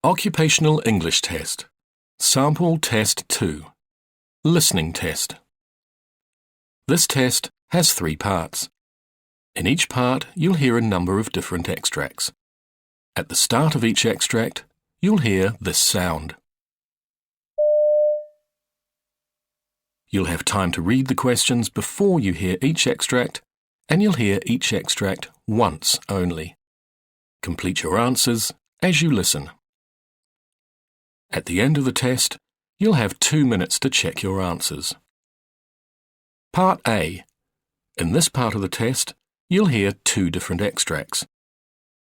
Occupational English Test. Sample Test 2. Listening Test. This test has 3 parts. In each part, you'll hear a number of different extracts. At the start of each extract, you'll hear this sound. You'll have time to read the questions before you hear each extract, and you'll hear each extract once only. Complete your answers as you listen. At the end of the test, you'll have 2 minutes to check your answers. Part A. In this part of the test, you'll hear 2 different extracts.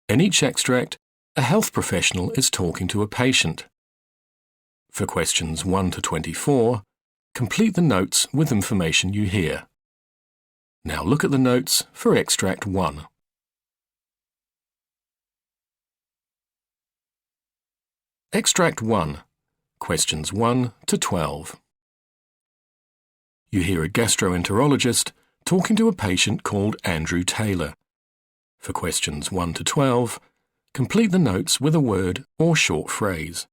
In each extract, a health professional is talking to a patient. For questions 1 to 24, complete the notes with information you hear. Now look at the notes for extract 1. Extract 1. Questions 1 to 12. You hear a gastroenterologist talking to a patient called Andrew Taylor. For questions 1 to 12, complete the notes with a word or short phrase.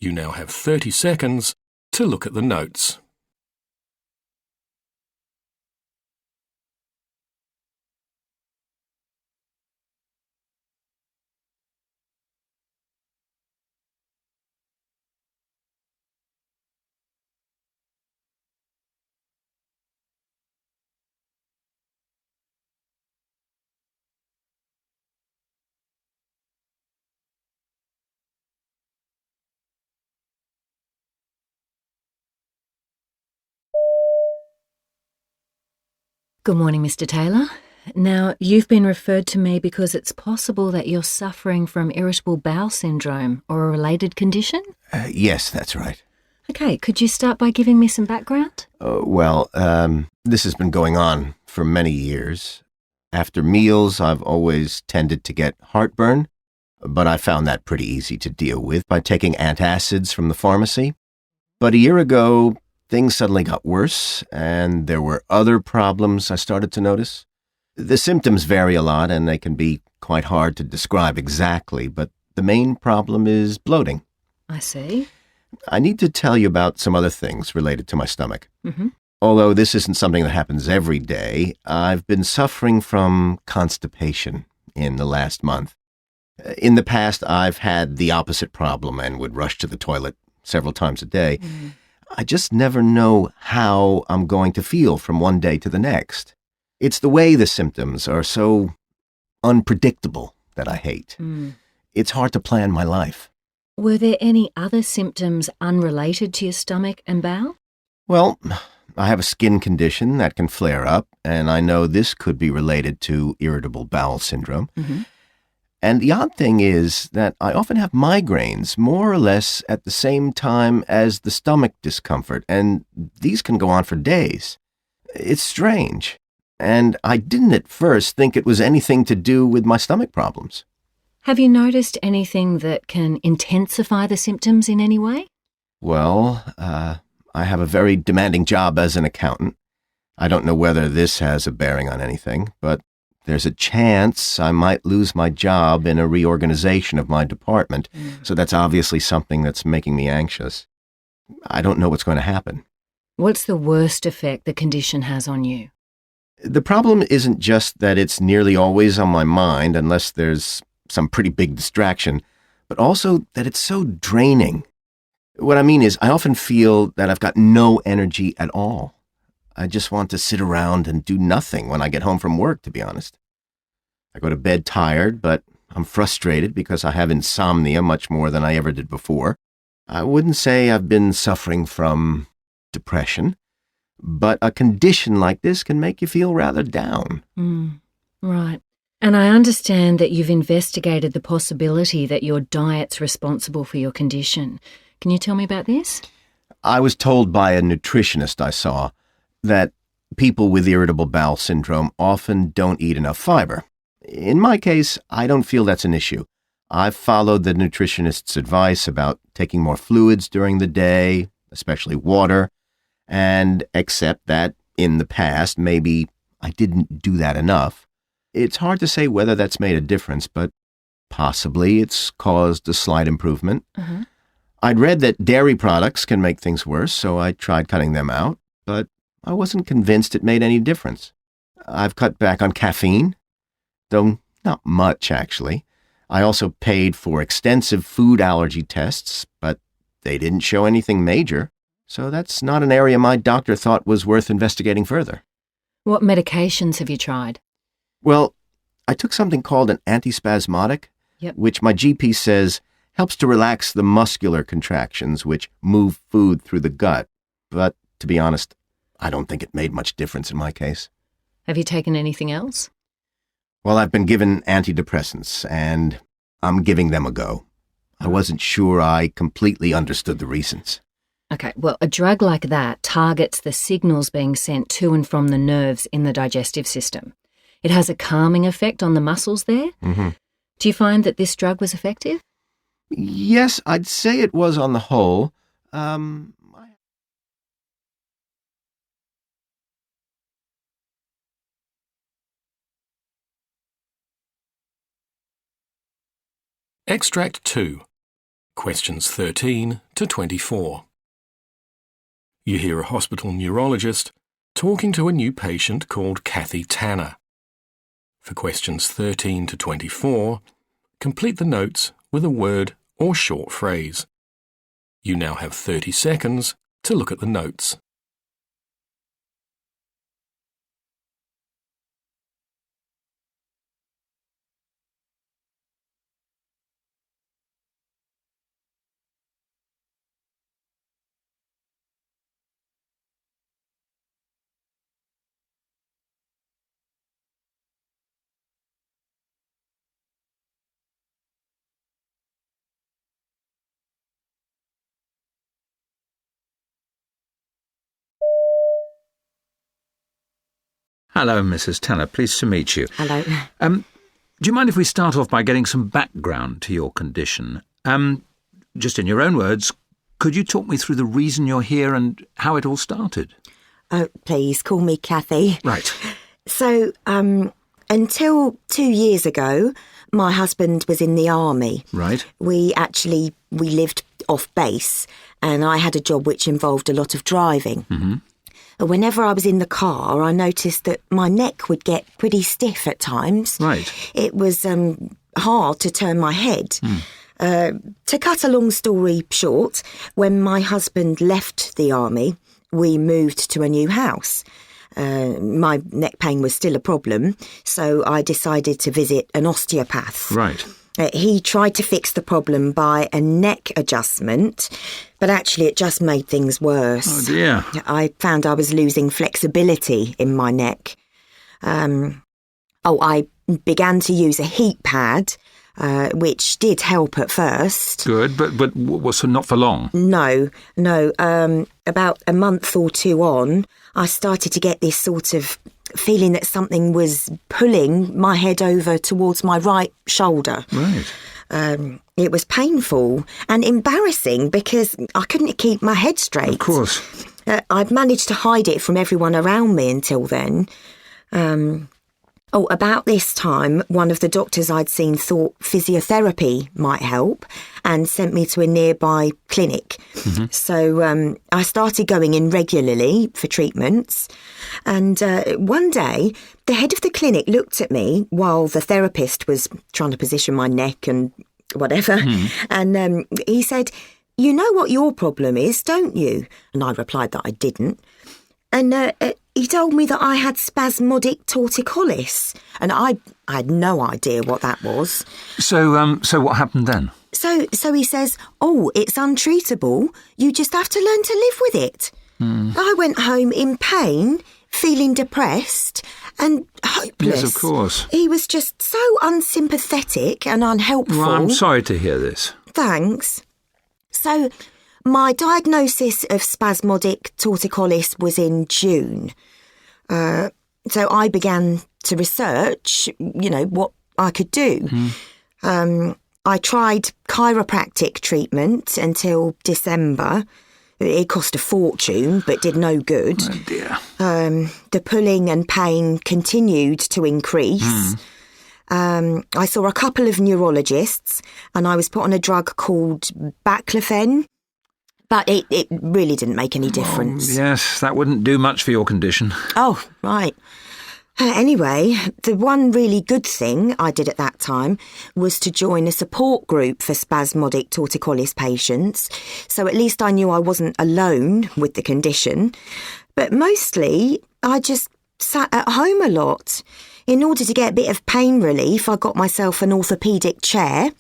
You now have 30 seconds to look at the notes. Good morning, Mr. Taylor. Now, you've been referred to me because it's possible that you're suffering from irritable bowel syndrome or a related condition? Yes, that's right. Okay, could you start by giving me some background? This has been going on for many years. After meals, I've always tended to get heartburn, but I found that pretty easy to deal with by taking antacids from the pharmacy. But a year ago, things suddenly got worse, and there were other problems I started to notice. The symptoms vary a lot, and they can be quite hard to describe exactly, but the main problem is bloating. I see. I need to tell you about some other things related to my stomach. Mm-hmm. Although this isn't something that happens every day, I've been suffering from constipation in the last month. In the past, I've had the opposite problem and would rush to the toilet several times a day. Mm. I just never know how I'm going to feel from one day to the next. It's the way the symptoms are so unpredictable that I hate. Mm. It's hard to plan my life. Were there any other symptoms unrelated to your stomach and bowel? Well, I have a skin condition that can flare up, and I know this could be related to irritable bowel syndrome. Mm-hmm. And the odd thing is that I often have migraines more or less at the same time as the stomach discomfort, and these can go on for days. It's strange, and I didn't at first think it was anything to do with my stomach problems. Have you noticed anything that can intensify the symptoms in any way? Well, I have a very demanding job as an accountant. I don't know whether this has a bearing on anything, but there's a chance I might lose my job in a reorganization of my department, so that's obviously something that's making me anxious. I don't know what's going to happen. What's the worst effect the condition has on you? The problem isn't just that it's nearly always on my mind unless there's some pretty big distraction, but also that it's so draining. What I mean is I often feel that I've got no energy at all. I just want to sit around and do nothing when I get home from work, to be honest. I go to bed tired, but I'm frustrated because I have insomnia much more than I ever did before. I wouldn't say I've been suffering from depression, but a condition like this can make you feel rather down. Right. And I understand that you've investigated the possibility that your diet's responsible for your condition. Can you tell me about this? I was told by a nutritionist I saw that people with irritable bowel syndrome often don't eat enough fiber. In my case, I don't feel that's an issue. I've followed the nutritionist's advice about taking more fluids during the day, especially water, and accept that in the past, maybe I didn't do that enough. It's hard to say whether that's made a difference, but possibly it's caused a slight improvement. Uh-huh. I'd read that dairy products can make things worse, so I tried cutting them out, but I wasn't convinced it made any difference. I've cut back on caffeine, though not much, actually. I also paid for extensive food allergy tests, but they didn't show anything major, so that's not an area my doctor thought was worth investigating further. What medications have you tried? Well, I took something called an antispasmodic, Yep. which my GP says helps to relax the muscular contractions which move food through the gut. But, to be honest, I don't think it made much difference in my case. Have you taken anything else? Well, I've been given antidepressants, and I'm giving them a go. I wasn't sure I completely understood the reasons. Okay, well, a drug like that targets the signals being sent to and from the nerves in the digestive system. It has a calming effect on the muscles there. Mm-hmm. Do you find that this drug was effective? Yes, I'd say it was on the whole. Extract 2. Questions 13 to 24. You hear a hospital neurologist talking to a new patient called Kathy Tanner. For questions 13 to 24, complete the notes with a word or short phrase. You now have 30 seconds to look at the notes. Hello, Mrs. Tanner. Pleased to meet you. Hello. Do you mind if we start off by getting some background to your condition? Just in your own words, could you talk me through the reason you're here and how it all started? Oh, please, call me Kathy. Right. So, until 2 years ago, my husband was in the army. Right. We lived off base, and I had a job which involved a lot of driving. Mm-hmm. Whenever I was in the car, I noticed that my neck would get pretty stiff at times. Right. It was hard to turn my head. To cut a long story short, when my husband left the army, we moved to a new house. My neck pain was still a problem, so I decided to visit an osteopath. Right. He tried to fix the problem by a neck adjustment, but actually it just made things worse. Oh, dear. I found I was losing flexibility in my neck. I began to use a heat pad, which did help at first. Good, but was not for long? No. About a month or two on, I started to get this sort of feeling that something was pulling my head over towards my right shoulder. Right. It was painful and embarrassing because I couldn't keep my head straight. Of course. I'd managed to hide it from everyone around me until then. About this time, one of the doctors I'd seen thought physiotherapy might help and sent me to a nearby clinic. Mm-hmm. So I started going in regularly for treatments. And one day, the head of the clinic looked at me while the therapist was trying to position my neck and whatever. And he said, "You know what your problem is, don't you?" And I replied that I didn't. And he told me that I had spasmodic torticollis, and I had no idea what that was. So what happened then? So he says, "Oh, it's untreatable. You just have to learn to live with it." I went home in pain, feeling depressed and hopeless. Yes, of course. He was just so unsympathetic and unhelpful. Well, I'm sorry to hear this. Thanks. So my diagnosis of spasmodic torticollis was in June. So I began to research, what I could do. I tried chiropractic treatment until December. It cost a fortune, but did no good. Oh, dear. The pulling and pain continued to increase. I saw a couple of neurologists and I was put on a drug called baclofen, but it really didn't make any difference. Yes, that wouldn't do much for your condition. Oh, right. Anyway, the one really good thing I did at that time was to join a support group for spasmodic torticollis patients, so at least I knew I wasn't alone with the condition. But mostly, I just sat at home a lot. In order to get a bit of pain relief, I got myself an orthopaedic chair,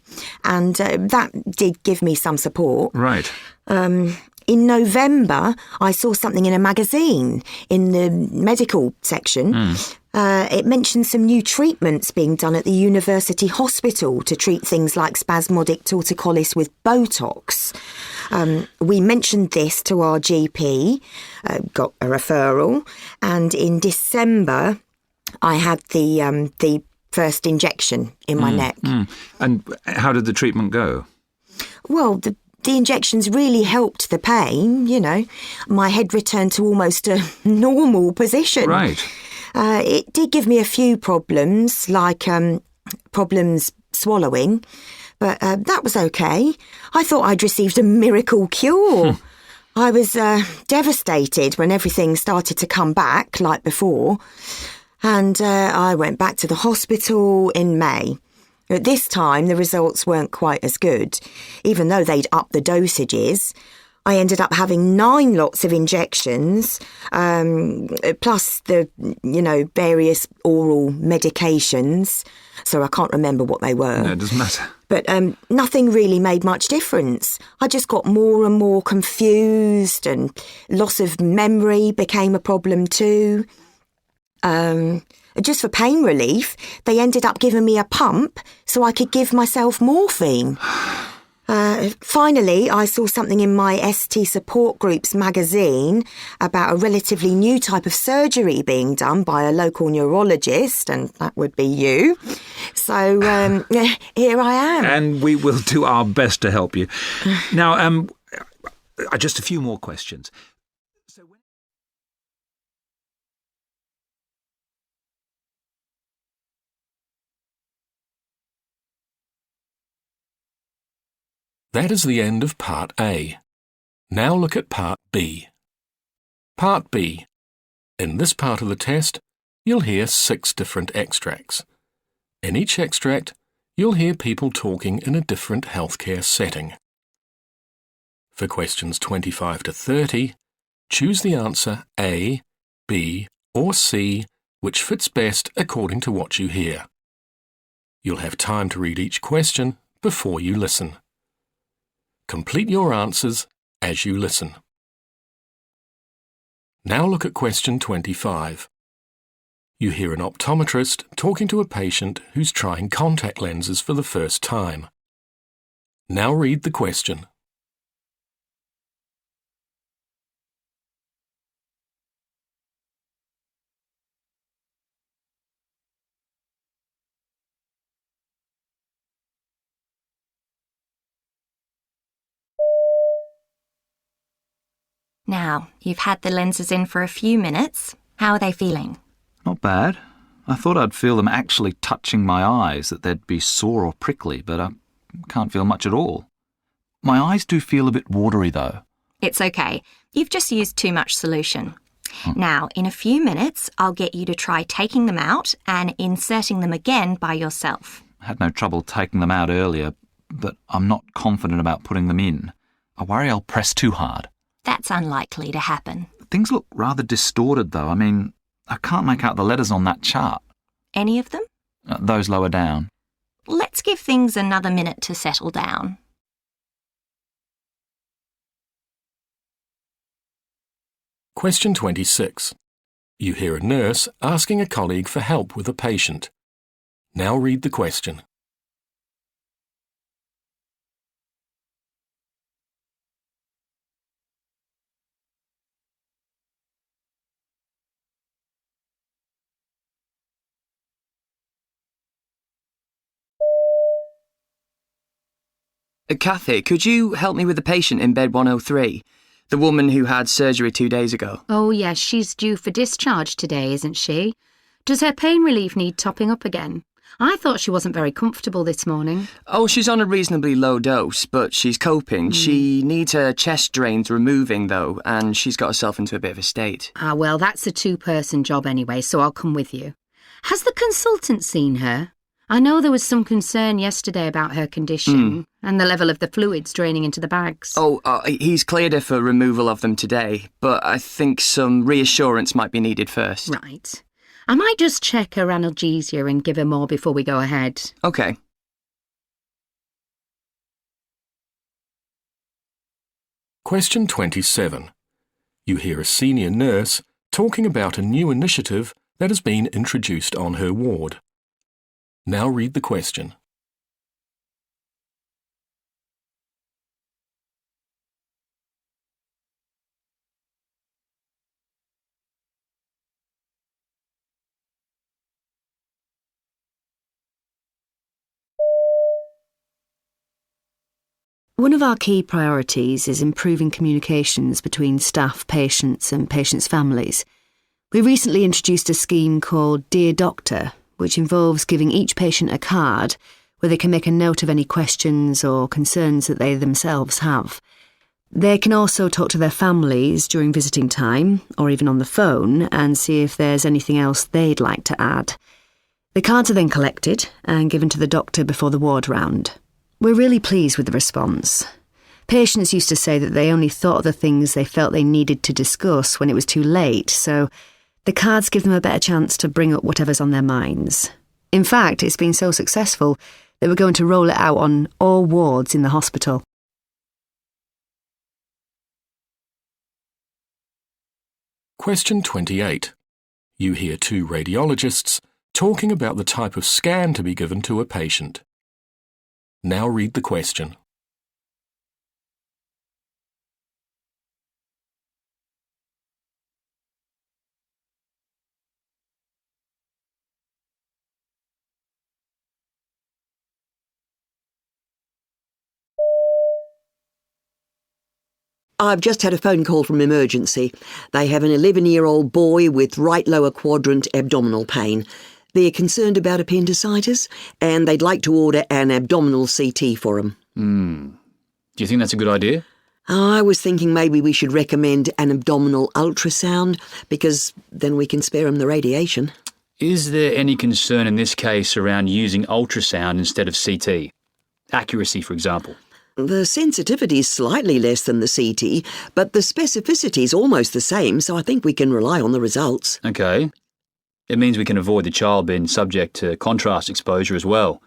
and that did give me some support. Right. In November, I saw something in a magazine in the medical section. It mentioned some new treatments being done at the university hospital to treat things like spasmodic torticollis with Botox. We mentioned this to our GP, got a referral, and in December I had the first injection in my neck. And how did the treatment go? Well, the injections really helped the pain, you know. My head returned to almost a normal position. Right. It did give me a few problems, like problems swallowing, but that was okay. I thought I'd received a miracle cure. I was devastated when everything started to come back like before, and I went back to the hospital in May. At this time, the results weren't quite as good. Even though they'd upped the dosages, I ended up having 9 lots of injections, plus the, various oral medications. So I can't remember what they were. No, it doesn't matter. But nothing really made much difference. I just got more and more confused, and loss of memory became a problem too. Just for pain relief, they ended up giving me a pump so I could give myself morphine. Finally, I saw something in my ST support group's magazine about a relatively new type of surgery being done by a local neurologist, and that would be you. So here I am. And we will do our best to help you. Now, just a few more questions. That is the end of Part A. Now look at Part B. Part B. In this part of the test, you'll hear 6 different extracts. In each extract, you'll hear people talking in a different healthcare setting. For questions 25 to 30, choose the answer A, B, or C, which fits best according to what you hear. You'll have time to read each question before you listen. Complete your answers as you listen. Now look at question 25. You hear an optometrist talking to a patient who's trying contact lenses for the first time. Now read the question. Now, you've had the lenses in for a few minutes. How are they feeling? Not bad. I thought I'd feel them actually touching my eyes, that they'd be sore or prickly, but I can't feel much at all. My eyes do feel a bit watery, though. It's okay. You've just used too much solution. Now, in a few minutes, I'll get you to try taking them out and inserting them again by yourself. I had no trouble taking them out earlier, but I'm not confident about putting them in. I worry I'll press too hard. That's unlikely to happen. Things look rather distorted, though. I mean, I can't make out the letters on that chart. Any of them? Those lower down. Let's give things another minute to settle down. Question 26. You hear a nurse asking a colleague for help with a patient. Now read the question. Kathy, could you help me with the patient in bed 103? The woman who had surgery 2 days ago. Oh, yes, she's due for discharge today, isn't she? Does her pain relief need topping up again? I thought she wasn't very comfortable this morning. Oh, she's on a reasonably low dose, but she's coping. She needs her chest drains removing, though, and she's got herself into a bit of a state. Well, that's a two-person job anyway, so I'll come with you. Has the consultant seen her? I know there was some concern yesterday about her condition and the level of the fluids draining into the bags. Oh, he's cleared her for removal of them today, but I think some reassurance might be needed first. Right. I might just check her analgesia and give her more before we go ahead. OK. Question 27. You hear a senior nurse talking about a new initiative that has been introduced on her ward. Now read the question. One of our key priorities is improving communications between staff, patients and patients' families. We recently introduced a scheme called Dear Doctor, which involves giving each patient a card where they can make a note of any questions or concerns that they themselves have. They can also talk to their families during visiting time, or even on the phone, and see if there's anything else they'd like to add. The cards are then collected and given to the doctor before the ward round. We're really pleased with the response. Patients used to say that they only thought of the things they felt they needed to discuss when it was too late, so the cards give them a better chance to bring up whatever's on their minds. In fact, it's been so successful that we're going to roll it out on all wards in the hospital. Question 28. You hear two radiologists talking about the type of scan to be given to a patient. Now read the question. I've just had a phone call from emergency. They have an 11-year-old boy with right lower quadrant abdominal pain. They're concerned about appendicitis, and they'd like to order an abdominal CT for him. Do you think that's a good idea? I was thinking maybe we should recommend an abdominal ultrasound, because then we can spare him the radiation. Is there any concern in this case around using ultrasound instead of CT? Accuracy, for example. The sensitivity is slightly less than the CT, but the specificity is almost the same, so I think we can rely on the results. OK. It means we can avoid the child being subject to contrast exposure as well.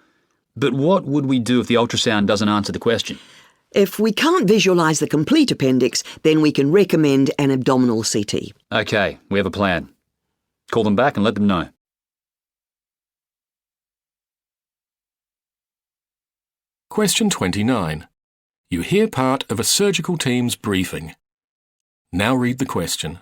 But what would we do if the ultrasound doesn't answer the question? If we can't visualise the complete appendix, then we can recommend an abdominal CT. OK, we have a plan. Call them back and let them know. Question 29. You hear part of a surgical team's briefing. Now read the question.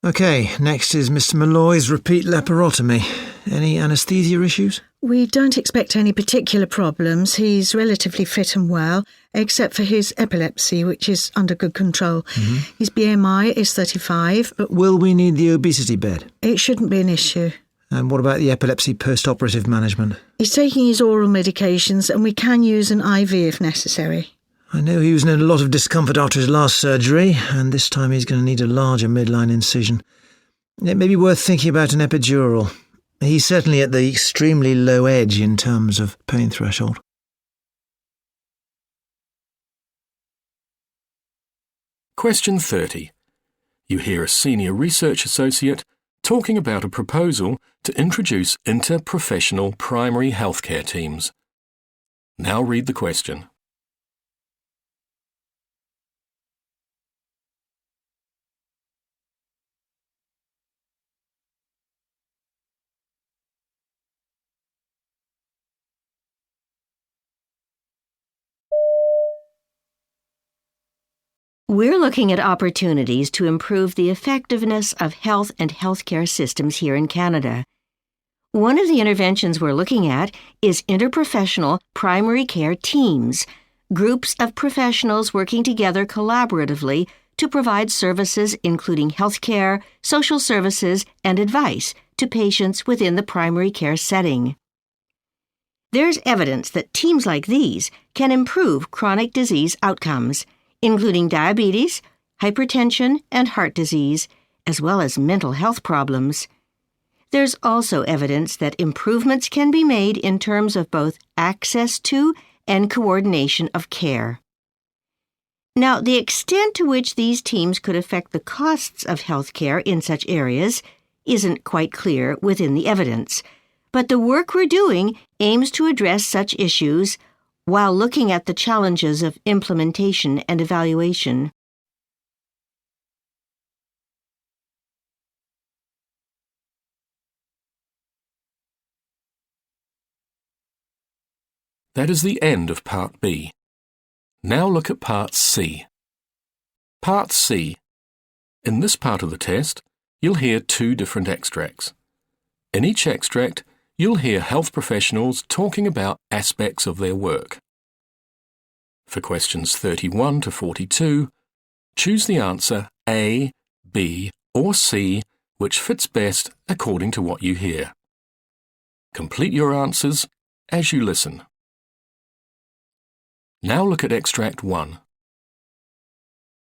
OK, next is Mr. Malloy's repeat laparotomy. Any anaesthesia issues? We don't expect any particular problems. He's relatively fit and well, except for his epilepsy, which is under good control. His BMI is 35. But will we need the obesity bed? It shouldn't be an issue. And what about the epilepsy post-operative management? He's taking his oral medications, and we can use an IV if necessary. I know he was in a lot of discomfort after his last surgery, and this time he's going to need a larger midline incision. It may be worth thinking about an epidural. He's certainly at the extremely low edge in terms of pain threshold. Question 30. You hear a senior research associate talking about a proposal to introduce interprofessional primary healthcare teams. Now read the question. We're looking at opportunities to improve the effectiveness of health and healthcare systems here in Canada. One of the interventions we're looking at is interprofessional primary care teams, groups of professionals working together collaboratively to provide services including healthcare, social services, and advice to patients within the primary care setting. There's evidence that teams like these can improve chronic disease outcomes, including diabetes, hypertension, and heart disease, as well as mental health problems. There's also evidence that improvements can be made in terms of both access to and coordination of care. Now, the extent to which these teams could affect the costs of healthcare in such areas isn't quite clear within the evidence, but the work we're doing aims to address such issues while looking at the challenges of implementation and evaluation. That is the end of Part B. Now look at Part C. Part C. In this part of the test, you'll hear 2 different extracts. In each extract, you'll hear health professionals talking about aspects of their work. For questions 31 to 42, choose the answer A, B, or C, which fits best according to what you hear. Complete your answers as you listen. Now look at Extract 1.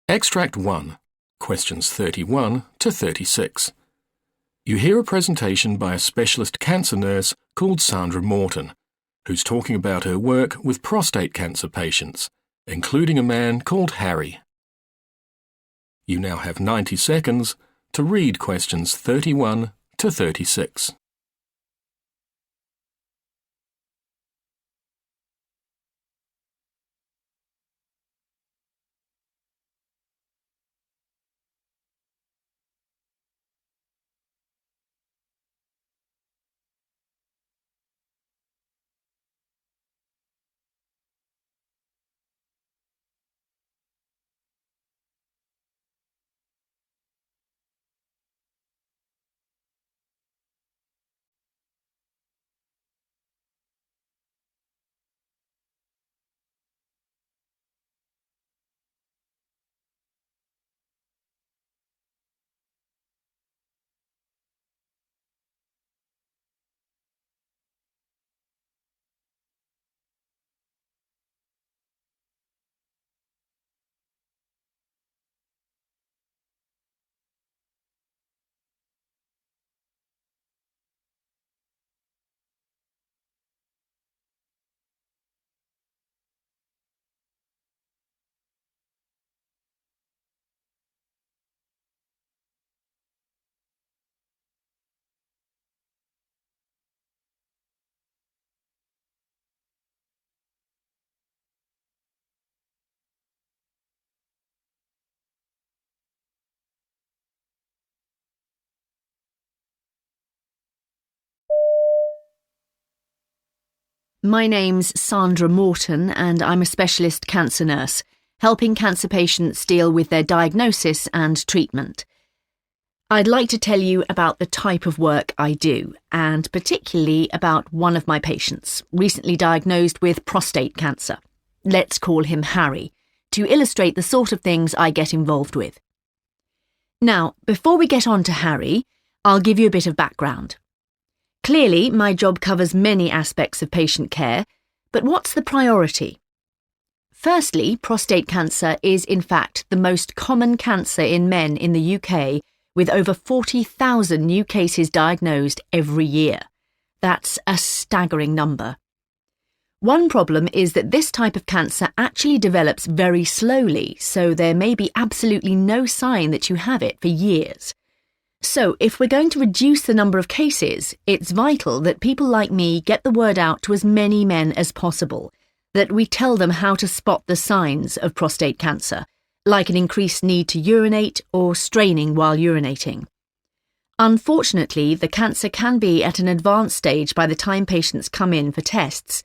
Extract 1, questions 31 to 36. You hear a presentation by a specialist cancer nurse called Sandra Morton, who's talking about her work with prostate cancer patients, including a man called Harry. You now have 90 seconds to read questions 31 to 36. My name's Sandra Morton and I'm a specialist cancer nurse, helping cancer patients deal with their diagnosis and treatment. I'd like to tell you about the type of work I do, and particularly about one of my patients, recently diagnosed with prostate cancer. Let's call him Harry, to illustrate the sort of things I get involved with. Now, before we get on to Harry, I'll give you a bit of background. Clearly, my job covers many aspects of patient care, but what's the priority? Firstly, prostate cancer is in fact the most common cancer in men in the UK, with over 40,000 new cases diagnosed every year. That's a staggering number. One problem is that this type of cancer actually develops very slowly, so there may be absolutely no sign that you have it for years. So, if we're going to reduce the number of cases, it's vital that people like me get the word out to as many men as possible, that we tell them how to spot the signs of prostate cancer, like an increased need to urinate or straining while urinating. Unfortunately, the cancer can be at an advanced stage by the time patients come in for tests,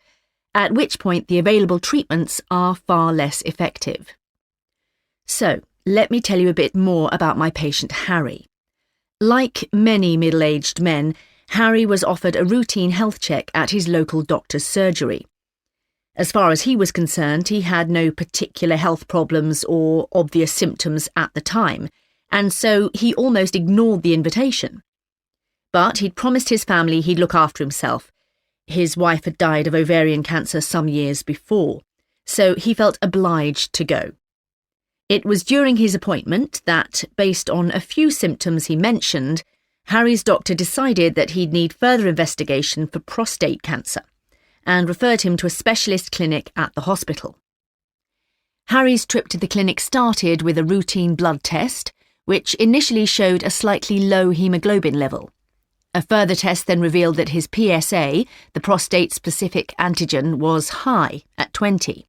at which point the available treatments are far less effective. So, let me tell you a bit more about my patient Harry. Like many middle-aged men, Harry was offered a routine health check at his local doctor's surgery. As far as he was concerned, he had no particular health problems or obvious symptoms at the time, and so he almost ignored the invitation. But he'd promised his family he'd look after himself. His wife had died of ovarian cancer some years before, so he felt obliged to go. It was during his appointment that, based on a few symptoms he mentioned, Harry's doctor decided that he'd need further investigation for prostate cancer and referred him to a specialist clinic at the hospital. Harry's trip to the clinic started with a routine blood test, which initially showed a slightly low haemoglobin level. A further test then revealed that his PSA, the prostate-specific antigen, was high at 20.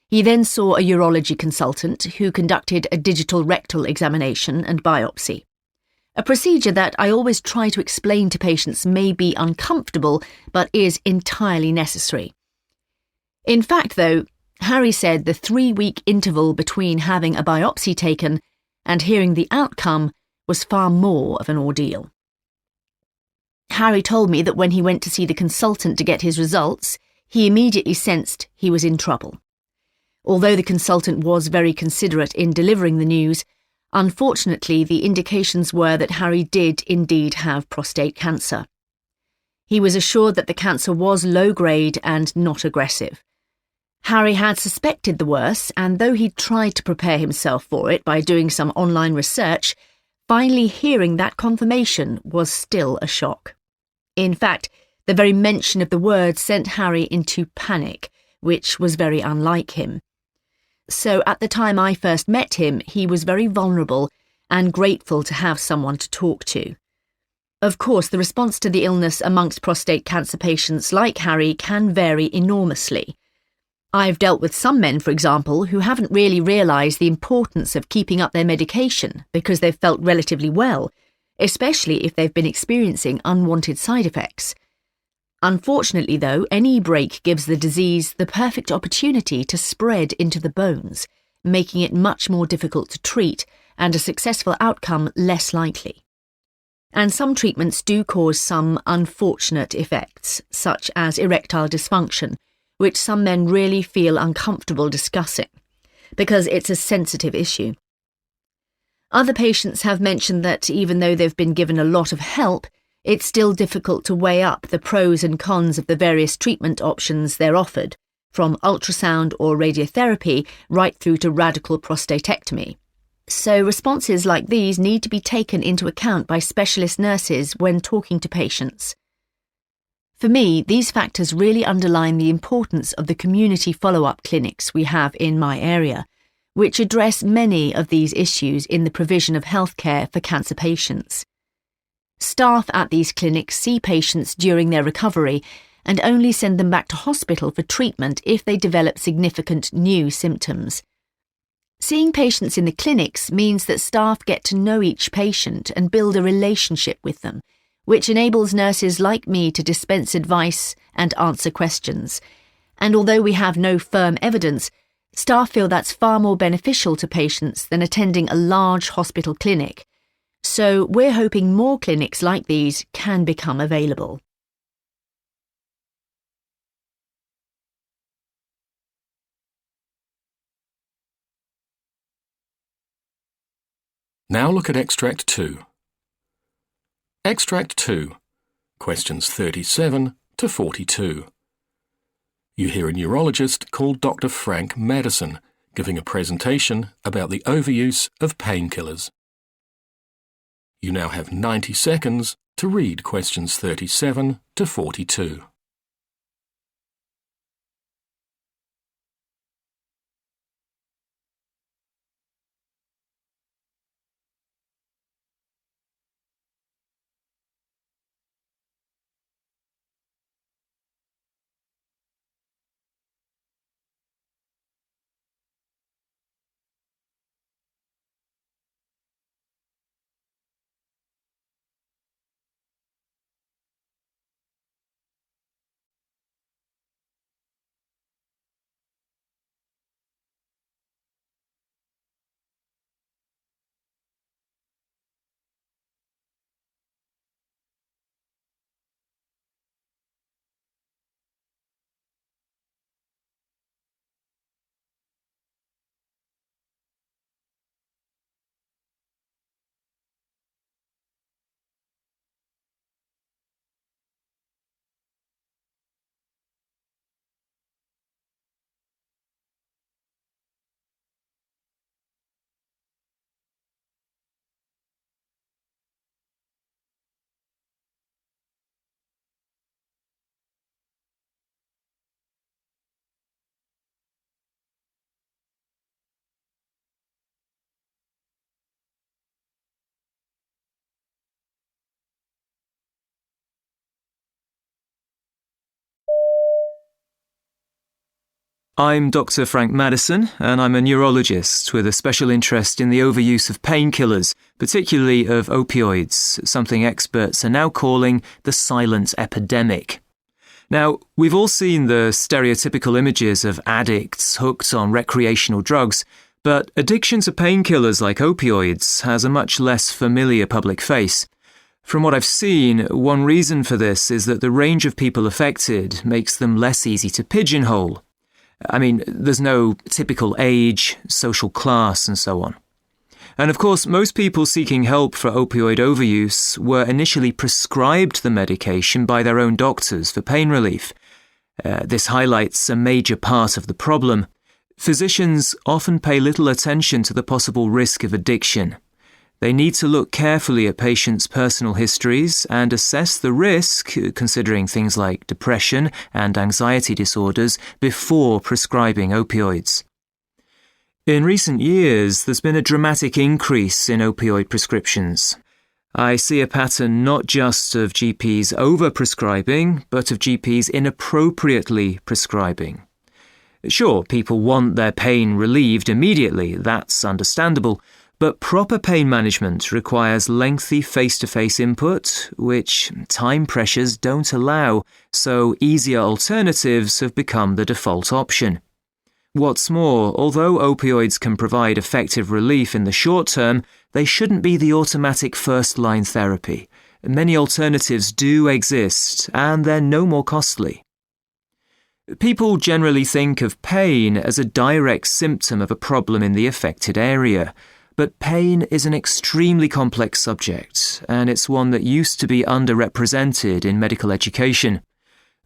He then saw a urology consultant who conducted a digital rectal examination and biopsy, a procedure that I always try to explain to patients may be uncomfortable but is entirely necessary. In fact, though, Harry said the 3-week interval between having a biopsy taken and hearing the outcome was far more of an ordeal. Harry told me that when he went to see the consultant to get his results, he immediately sensed he was in trouble. Although the consultant was very considerate in delivering the news, unfortunately the indications were that Harry did indeed have prostate cancer. He was assured that the cancer was low-grade and not aggressive. Harry had suspected the worst, and though he'd tried to prepare himself for it by doing some online research, finally hearing that confirmation was still a shock. In fact, the very mention of the word sent Harry into panic, which was very unlike him. So at the time I first met him, he was very vulnerable and grateful to have someone to talk to. Of course, the response to the illness amongst prostate cancer patients like Harry can vary enormously. I've dealt with some men, for example, who haven't really realised the importance of keeping up their medication because they've felt relatively well, especially if they've been experiencing unwanted side effects. Unfortunately, though, any break gives the disease the perfect opportunity to spread into the bones, making it much more difficult to treat and a successful outcome less likely. And some treatments do cause some unfortunate effects, such as erectile dysfunction, which some men really feel uncomfortable discussing, because it's a sensitive issue. Other patients have mentioned that even though they've been given a lot of help, it's still difficult to weigh up the pros and cons of the various treatment options they're offered, from ultrasound or radiotherapy right through to radical prostatectomy. So responses like these need to be taken into account by specialist nurses when talking to patients. For me, these factors really underline the importance of the community follow-up clinics we have in my area, which address many of these issues in the provision of healthcare for cancer patients. Staff at these clinics see patients during their recovery and only send them back to hospital for treatment if they develop significant new symptoms. Seeing patients in the clinics means that staff get to know each patient and build a relationship with them, which enables nurses like me to dispense advice and answer questions. And although we have no firm evidence, staff feel that's far more beneficial to patients than attending a large hospital clinic. So we're hoping more clinics like these can become available. Now look at Extract 2. Extract 2, questions 37 to 42. You hear a neurologist called Dr. Frank Madison giving a presentation about the overuse of painkillers. You now have 90 seconds to read questions 37 to 42. I'm Dr. Frank Madison, and I'm a neurologist with a special interest in the overuse of painkillers, particularly of opioids, something experts are now calling the silent epidemic. Now, we've all seen the stereotypical images of addicts hooked on recreational drugs, but addiction to painkillers like opioids has a much less familiar public face. From what I've seen, one reason for this is that the range of people affected makes them less easy to pigeonhole. I mean, there's no typical age, social class, and so on. And of course, most people seeking help for opioid overuse were initially prescribed the medication by their own doctors for pain relief. This highlights a major part of the problem. Physicians often pay little attention to the possible risk of addiction. They need to look carefully at patients' personal histories and assess the risk, considering things like depression and anxiety disorders, before prescribing opioids. In recent years, there's been a dramatic increase in opioid prescriptions. I see a pattern not just of GPs overprescribing, but of GPs inappropriately prescribing. Sure, people want their pain relieved immediately, that's understandable, but proper pain management requires lengthy face-to-face input, which time pressures don't allow, so easier alternatives have become the default option. What's more, although opioids can provide effective relief in the short term, they shouldn't be the automatic first-line therapy. Many alternatives do exist, and they're no more costly. People generally think of pain as a direct symptom of a problem in the affected area. But pain is an extremely complex subject, and it's one that used to be underrepresented in medical education.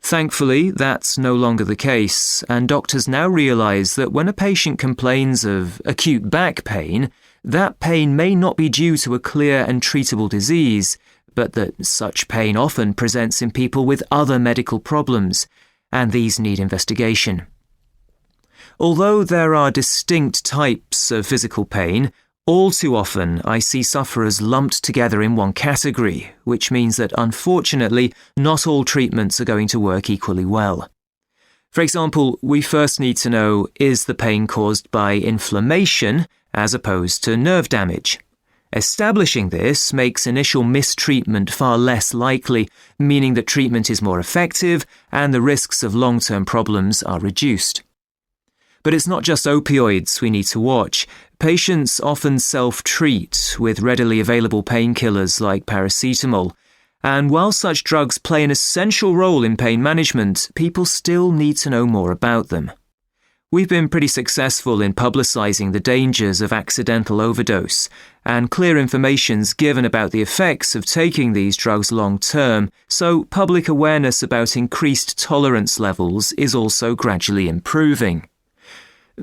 Thankfully, that's no longer the case, and doctors now realise that when a patient complains of acute back pain, that pain may not be due to a clear and treatable disease, but that such pain often presents in people with other medical problems, and these need investigation. Although there are distinct types of physical pain, all too often, I see sufferers lumped together in one category, which means that unfortunately, not all treatments are going to work equally well. For example, we first need to know, is the pain caused by inflammation as opposed to nerve damage? Establishing this makes initial mistreatment far less likely, meaning that treatment is more effective and the risks of long-term problems are reduced. But it's not just opioids we need to watch. Patients often self-treat with readily available painkillers like paracetamol. And while such drugs play an essential role in pain management, people still need to know more about them. We've been pretty successful in publicising the dangers of accidental overdose, and clear information's given about the effects of taking these drugs long-term, so public awareness about increased tolerance levels is also gradually improving.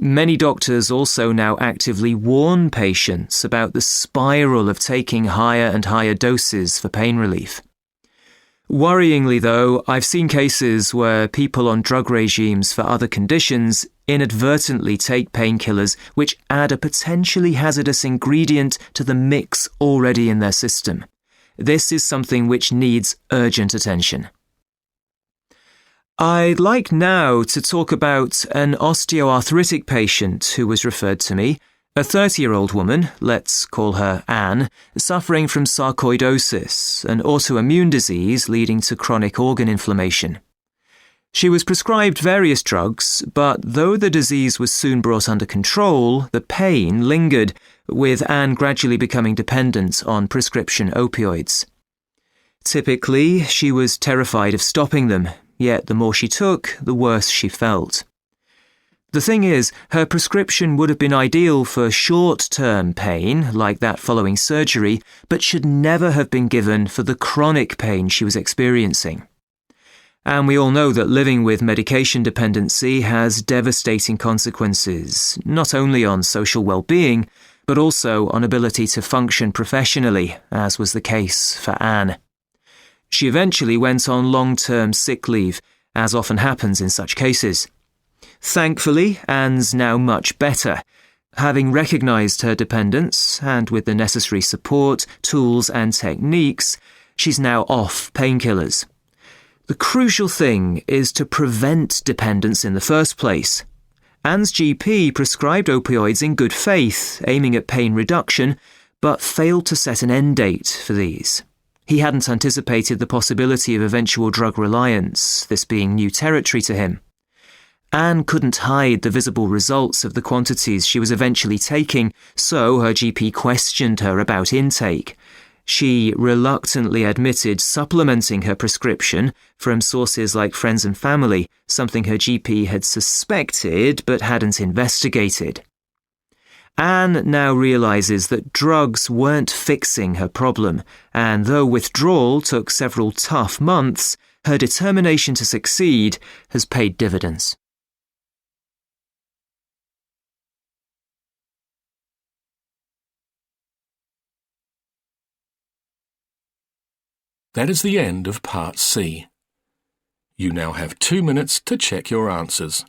Many doctors also now actively warn patients about the spiral of taking higher and higher doses for pain relief. Worryingly, though, I've seen cases where people on drug regimes for other conditions inadvertently take painkillers which add a potentially hazardous ingredient to the mix already in their system. This is something which needs urgent attention. I'd like now to talk about an osteoarthritic patient who was referred to me, a 30-year-old woman, let's call her Anne, suffering from sarcoidosis, an autoimmune disease leading to chronic organ inflammation. She was prescribed various drugs, but though the disease was soon brought under control, the pain lingered, with Anne gradually becoming dependent on prescription opioids. Typically, she was terrified of stopping them, yet the more she took, the worse she felt. The thing is, her prescription would have been ideal for short-term pain, like that following surgery, but should never have been given for the chronic pain she was experiencing. And we all know that living with medication dependency has devastating consequences, not only on social well-being, but also on ability to function professionally, as was the case for Anne. She eventually went on long-term sick leave, as often happens in such cases. Thankfully, Anne's now much better. Having recognised her dependence, and with the necessary support, tools and techniques, she's now off painkillers. The crucial thing is to prevent dependence in the first place. Anne's GP prescribed opioids in good faith, aiming at pain reduction, but failed to set an end date for these. He hadn't anticipated the possibility of eventual drug reliance, this being new territory to him. Anne couldn't hide the visible results of the quantities she was eventually taking, so her GP questioned her about intake. She reluctantly admitted supplementing her prescription from sources like friends and family, something her GP had suspected but hadn't investigated. Anne now realises that drugs weren't fixing her problem, and though withdrawal took several tough months, her determination to succeed has paid dividends. That is the end of Part C. You now have 2 minutes to check your answers.